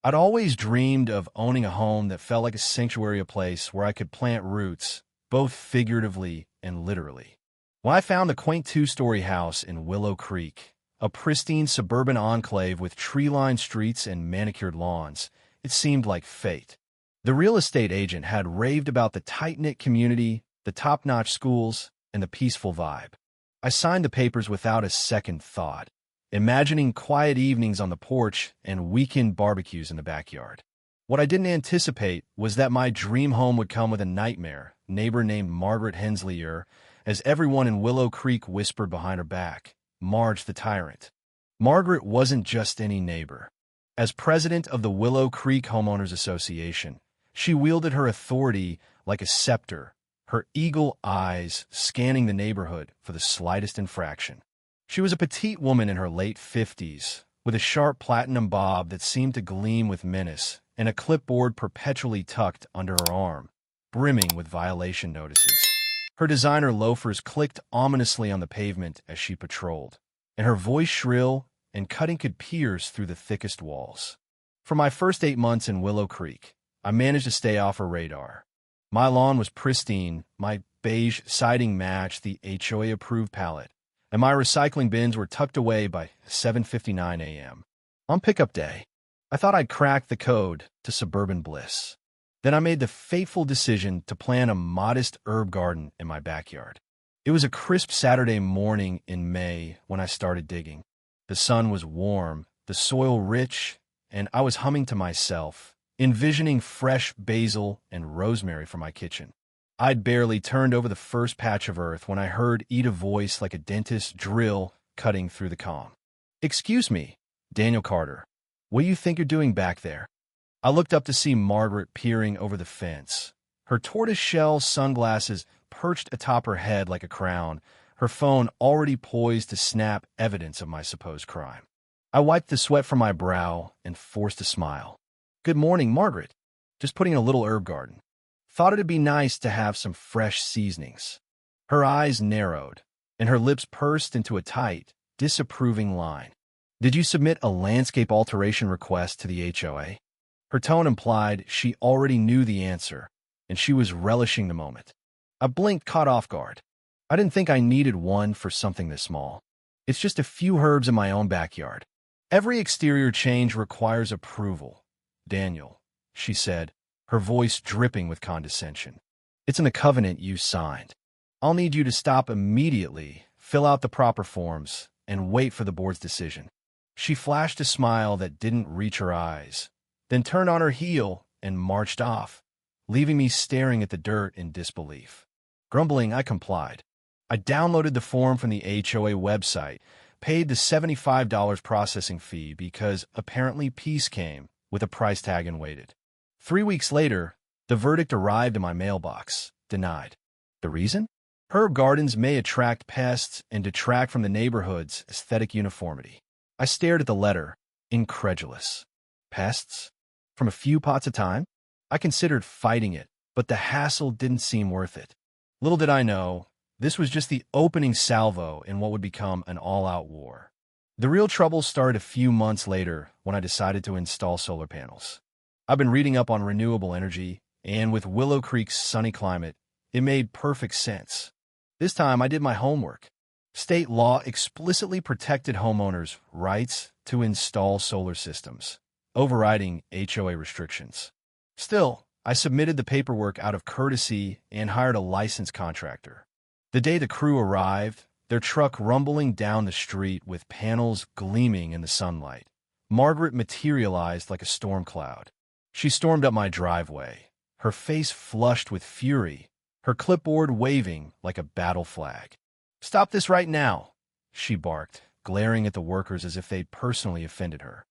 I'd always dreamed of owning a home that felt like a sanctuary, a place where I could plant roots, both figuratively and literally. When I found the quaint two-story house in Willow Creek, a pristine suburban enclave with tree-lined streets and manicured lawns, it seemed like fate. The real estate agent had raved about the tight-knit community, the top-notch schools, and the peaceful vibe. I signed the papers without a second thought, imagining quiet evenings on the porch and weekend barbecues in the backyard. What I didn't anticipate was that my dream home would come with a neighbor named Margaret Hensleyer, as everyone in Willow Creek whispered behind her back, Marge the tyrant. Margaret wasn't just any neighbor. As president of the Willow Creek Homeowners Association, she wielded her authority like a scepter, her eagle eyes scanning the neighborhood for the slightest infraction. She was a petite woman in her late 50s, with a sharp platinum bob that seemed to gleam with menace and a clipboard perpetually tucked under her arm, brimming with violation notices. Her designer loafers clicked ominously on the pavement as she patrolled, and her voice shrill and cutting could pierce through the thickest walls. For my first 8 months in Willow Creek, I managed to stay off her radar. My lawn was pristine, my beige siding matched the HOA-approved palette, and my recycling bins were tucked away by 7:59 a.m. On pickup day, I thought I'd cracked the code to suburban bliss. Then I made the fateful decision to plant a modest herb garden in my backyard. It was a crisp Saturday morning in May when I started digging. The sun was warm, the soil rich, and I was humming to myself, envisioning fresh basil and rosemary for my kitchen. I'd barely turned over the first patch of earth when I heard Eda's voice like a dentist's drill cutting through the calm. "Excuse me, Daniel Carter. What do you think you're doing back there?" I looked up to see Margaret peering over the fence. Her tortoise-shell sunglasses perched atop her head like a crown, her phone already poised to snap evidence of my supposed crime. I wiped the sweat from my brow and forced a smile. "Good morning, Margaret. Just putting in a little herb garden. Thought it'd be nice to have some fresh seasonings." Her eyes narrowed, and her lips pursed into a tight, disapproving line. "Did you submit a landscape alteration request to the HOA?" Her tone implied she already knew the answer, and she was relishing the moment. I blinked, caught off guard. I didn't think I needed one for something this small. It's just a few herbs in my own backyard. "Every exterior change requires approval, Daniel," she said, her voice dripping with condescension. "It's in the covenant you signed. I'll need you to stop immediately, fill out the proper forms, and wait for the board's decision." She flashed a smile that didn't reach her eyes, then turned on her heel and marched off, leaving me staring at the dirt in disbelief. Grumbling, I complied. I downloaded the form from the HOA website, paid the $75 processing fee because apparently peace came with a price tag, and waited. 3 weeks later, the verdict arrived in my mailbox. Denied. The reason? Herb gardens may attract pests and detract from the neighborhood's aesthetic uniformity. I stared at the letter, incredulous. Pests? From a few pots a time? I considered fighting it, but the hassle didn't seem worth it. Little did I know, this was just the opening salvo in what would become an all-out war. The real trouble started a few months later when I decided to install solar panels. I've been reading up on renewable energy, and with Willow Creek's sunny climate, it made perfect sense. This time I did my homework. State law explicitly protected homeowners' rights to install solar systems, overriding HOA restrictions. Still, I submitted the paperwork out of courtesy and hired a licensed contractor. The day the crew arrived, their truck rumbling down the street with panels gleaming in the sunlight, Margaret materialized like a storm cloud. She stormed up my driveway, her face flushed with fury, her clipboard waving like a battle flag. "Stop this right now," she barked, glaring at the workers as if they'd personally offended her.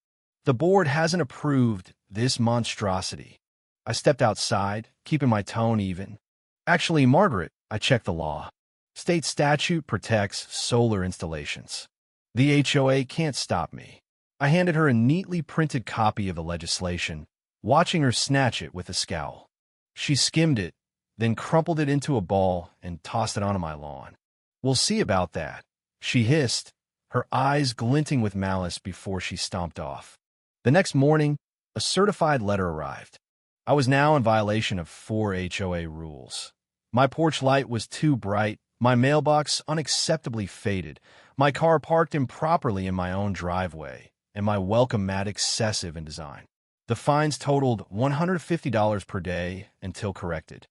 "The board hasn't approved this monstrosity." I stepped outside, keeping my tone even. "Actually, Margaret," I checked the law. "State statute protects solar installations. The HOA can't stop me." I handed her a neatly printed copy of the legislation, watching her snatch it with a scowl. She skimmed it, then crumpled it into a ball and tossed it onto my lawn. "We'll see about that," she hissed, her eyes glinting with malice before she stomped off. The next morning, A certified letter arrived. I was now in violation of 4 HOA rules. My porch light was too bright, my mailbox unacceptably faded, my car parked improperly in my own driveway, and my welcome mat excessive in design. The fines totaled $150 per day until corrected.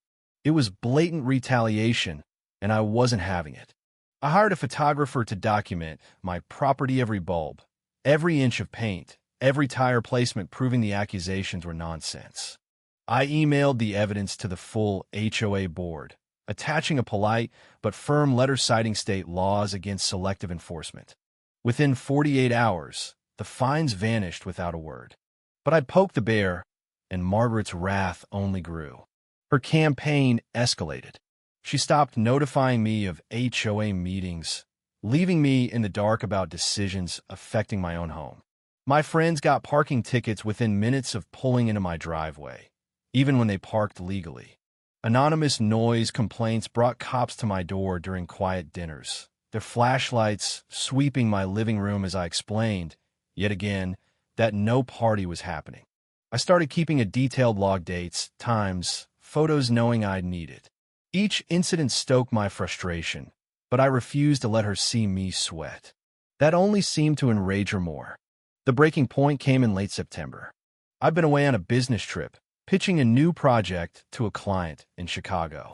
It was blatant retaliation, and I wasn't having it. I hired a photographer to document my property, every bulb, every inch of paint, every tire placement, proving the accusations were nonsense. I emailed the evidence to the full HOA board, attaching a polite but firm letter citing state laws against selective enforcement. Within 48 hours, the fines vanished without a word. But I poked the bear, and Margaret's wrath only grew. Her campaign escalated. She stopped notifying me of HOA meetings, leaving me in the dark about decisions affecting my own home. My friends got parking tickets within minutes of pulling into my driveway, even when they parked legally. Anonymous noise complaints brought cops to my door during quiet dinners, their flashlights sweeping my living room as I explained, yet again, that no party was happening. I started keeping a detailed log, dates, times, photos, knowing I'd need it. Each incident stoked my frustration, but I refused to let her see me sweat. That only seemed to enrage her more. The breaking point came in late September. I'd been away on a business trip, pitching a new project to a client in Chicago.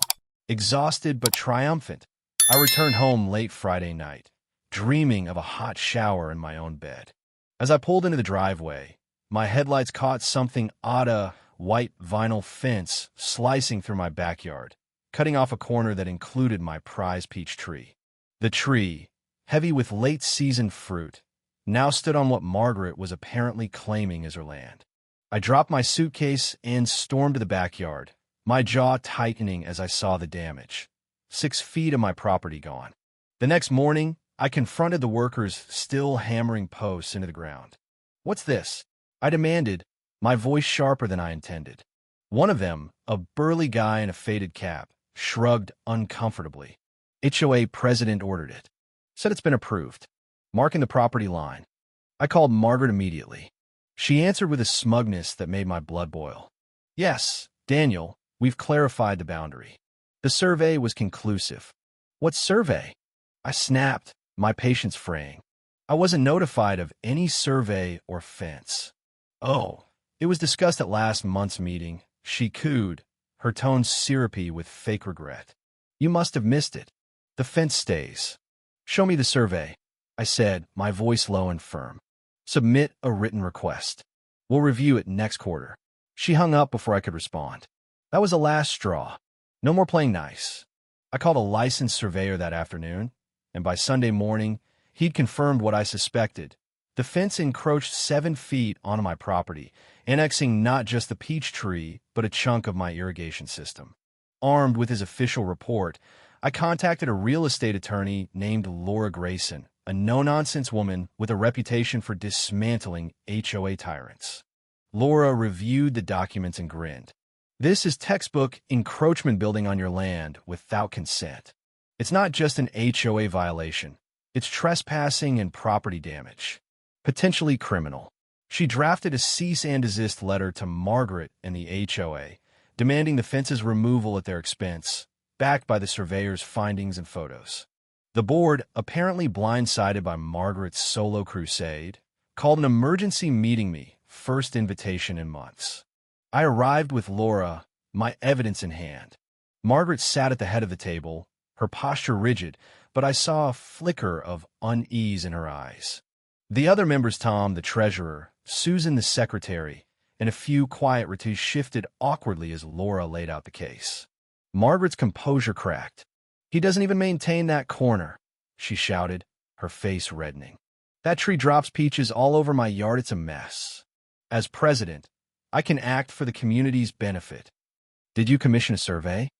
Exhausted but triumphant, I returned home late Friday night, dreaming of a hot shower in my own bed. As I pulled into the driveway, my headlights caught something odd, a white vinyl fence slicing through my backyard, cutting off a corner that included my prize peach tree. The tree, heavy with late-season fruit, now stood on what Margaret was apparently claiming as her land. I dropped my suitcase and stormed to the backyard, my jaw tightening as I saw the damage. 6 feet of my property gone. The next morning, I confronted the workers still hammering posts into the ground. "What's this?" I demanded, my voice sharper than I intended. One of them, a burly guy in a faded cap, shrugged uncomfortably. "HOA president ordered it. Said it's been approved." Marking the property line. I called Margaret immediately. She answered with a smugness that made my blood boil. "Yes, Daniel, we've clarified the boundary. The survey was conclusive." "What survey?" I snapped, my patience fraying. "I wasn't notified of any survey or fence." "Oh, it was discussed at last month's meeting," she cooed, her tone syrupy with fake regret. "You must have missed it. The fence stays." "Show me the survey," I said, my voice low and firm. "Submit a written request. We'll review it next quarter." She hung up before I could respond. That was the last straw. No more playing nice. I called a licensed surveyor that afternoon, and by Sunday morning, he'd confirmed what I suspected. The fence encroached 7 feet onto my property, annexing not just the peach tree, but a chunk of my irrigation system. Armed with his official report, I contacted a real estate attorney named Laura Grayson, a no-nonsense woman with a reputation for dismantling HOA tyrants. Laura reviewed the documents and grinned. "This is textbook encroachment, building on your land without consent. It's not just an HOA violation. It's trespassing and property damage. Potentially criminal." She drafted a cease and desist letter to Margaret and the HOA, demanding the fence's removal at their expense, backed by the surveyor's findings and photos. The board, apparently blindsided by Margaret's solo crusade, called an emergency meeting me, first invitation in months. I arrived with Laura, my evidence in hand. Margaret sat at the head of the table, her posture rigid, but I saw a flicker of unease in her eyes. The other members, Tom, the treasurer, Susan, the secretary, and a few quiet retus shifted awkwardly as Laura laid out the case. Margaret's composure cracked. "He doesn't even maintain that corner," she shouted, her face reddening. "That tree drops peaches all over my yard. It's a mess. As president, I can act for the community's benefit." "Did you commission a survey?"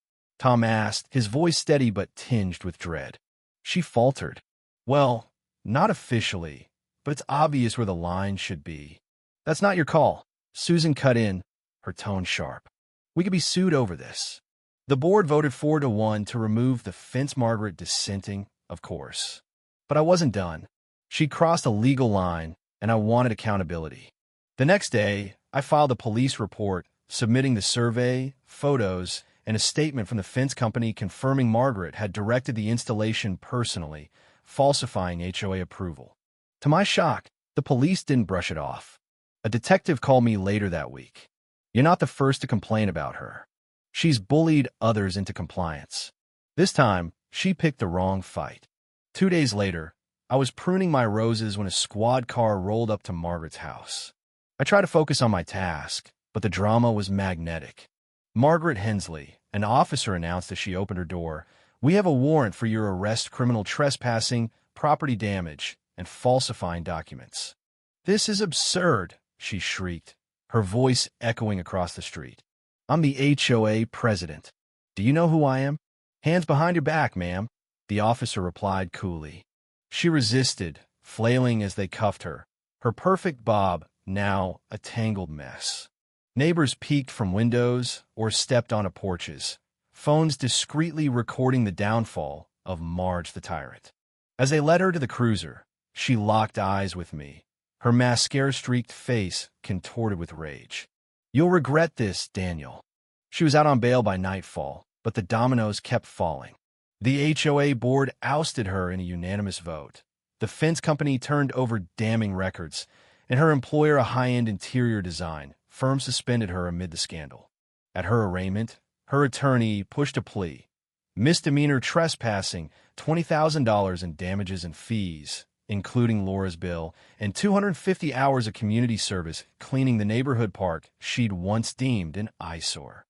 Tom asked, his voice steady but tinged with dread. She faltered. "Well, not officially, but it's obvious where the line should be." "That's not your call," Susan cut in, her tone sharp. "We could be sued over this." The board voted 4-1 to remove the fence, Margaret dissenting, of course. But I wasn't done. She crossed a legal line, and I wanted accountability. The next day, I filed a police report, submitting the survey, photos, and a statement from the fence company confirming Margaret had directed the installation personally, falsifying HOA approval. To my shock, the police didn't brush it off. A detective called me later that week. "You're not the first to complain about her. She's bullied others into compliance." This time, she picked the wrong fight. 2 days later, I was pruning my roses when a squad car rolled up to Margaret's house. I tried to focus on my task, but the drama was magnetic. "Margaret Hensley," an officer announced as she opened her door, "we have a warrant for your arrest, criminal trespassing, property damage, and falsifying documents." "This is absurd," she shrieked, her voice echoing across the street. "I'm the HOA president. Do you know who I am?" "Hands behind your back, ma'am," the officer replied coolly. She resisted, flailing as they cuffed her, her perfect bob now a tangled mess. Neighbors peeked from windows or stepped onto porches, phones discreetly recording the downfall of Marge the tyrant. As they led her to the cruiser, she locked eyes with me, her mascara-streaked face contorted with rage. "You'll regret this, Daniel." She was out on bail by nightfall, but the dominoes kept falling. The HOA board ousted her in a unanimous vote. The fence company turned over damning records, and her employer, a high-end interior design firm, suspended her amid the scandal. At her arraignment, her attorney pushed a plea: misdemeanor trespassing, $20,000 in damages and fees, including Laura's bill, and 250 hours of community service cleaning the neighborhood park she'd once deemed an eyesore.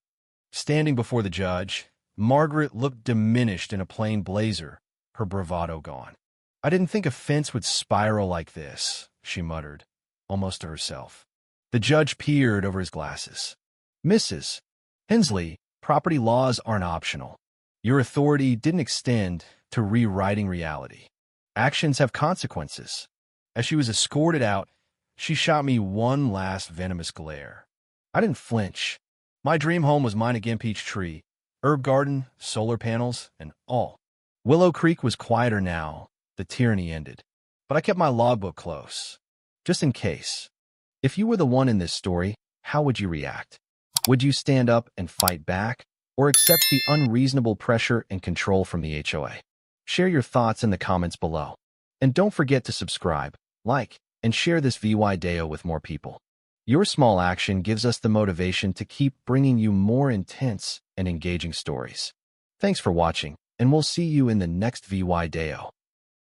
Standing before the judge, Margaret looked diminished in a plain blazer, her bravado gone. "I didn't think a fence would spiral like this," she muttered, almost to herself. The judge peered over his glasses. "Mrs. Hensley, property laws aren't optional. Your authority didn't extend to rewriting reality. Actions have consequences." As she was escorted out, she shot me one last venomous glare. I didn't flinch. My dream home was mine again, Peachtree, herb garden, solar panels, and all. Willow Creek was quieter now, the tyranny ended. But I kept my logbook close, just in case. If you were the one in this story, how would you react? Would you stand up and fight back, or accept the unreasonable pressure and control from the HOA? Share your thoughts in the comments below. And don't forget to subscribe, like, and share this VY Deo with more people. Your small action gives us the motivation to keep bringing you more intense and engaging stories. Thanks for watching, and we'll see you in the next VY Deo.